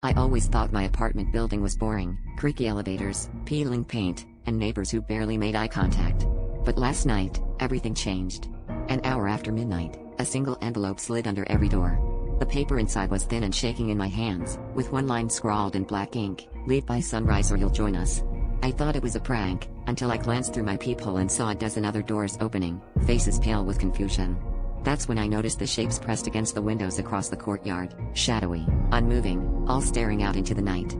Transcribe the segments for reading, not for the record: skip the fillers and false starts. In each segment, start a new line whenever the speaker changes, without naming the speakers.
I always thought my apartment building was boring, creaky elevators, peeling paint, and neighbors who barely made eye contact. But last night, everything changed. An hour after midnight, a single envelope slid under every door. The paper inside was thin and shaking in my hands, with one line scrawled in black ink: "Leave by sunrise or you'll join us." I thought it was a prank, until I glanced through my peephole and saw a dozen other doors opening, faces pale with confusion. That's when I noticed the shapes pressed against the windows across the courtyard, shadowy, unmoving, all staring out into the night.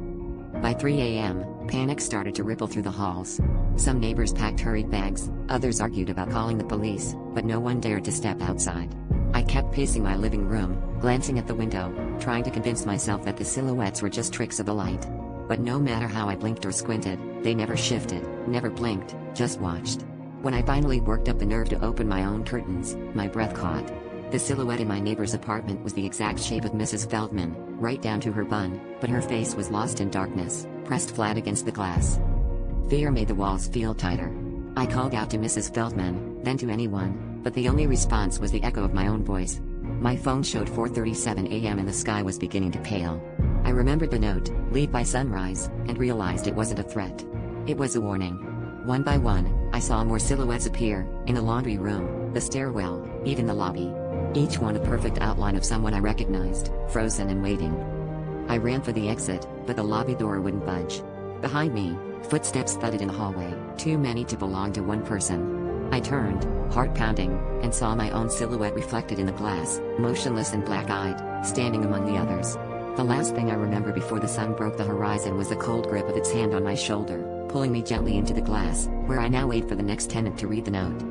By 3 a.m., panic started to ripple through the halls. Some neighbors packed hurried bags, others argued about calling the police, but no one dared to step outside. I kept pacing my living room, glancing at the window, trying to convince myself that the silhouettes were just tricks of the light. But no matter how I blinked or squinted, they never shifted, never blinked, just watched. When I finally worked up the nerve to open my own curtains, my breath caught. The silhouette in my neighbor's apartment was the exact shape of Mrs. Feldman, right down to her bun, but her face was lost in darkness, pressed flat against the glass. Fear made the walls feel tighter. I called out to Mrs. Feldman, then to anyone, but the only response was the echo of my own voice. My phone showed 4:37 a.m. and the sky was beginning to pale. I remembered the note, "Leave by sunrise," and realized it wasn't a threat. It was a warning. One by one, I saw more silhouettes appear, in the laundry room, the stairwell, even the lobby. Each one a perfect outline of someone I recognized, frozen and waiting. I ran for the exit, but the lobby door wouldn't budge. Behind me, footsteps thudded in the hallway, too many to belong to one person. I turned, heart pounding, and saw my own silhouette reflected in the glass, motionless and black-eyed, standing among the others. The last thing I remember before the sun broke the horizon was the cold grip of its hand on my shoulder, pulling me gently into the glass, where I now wait for the next tenant to read the note.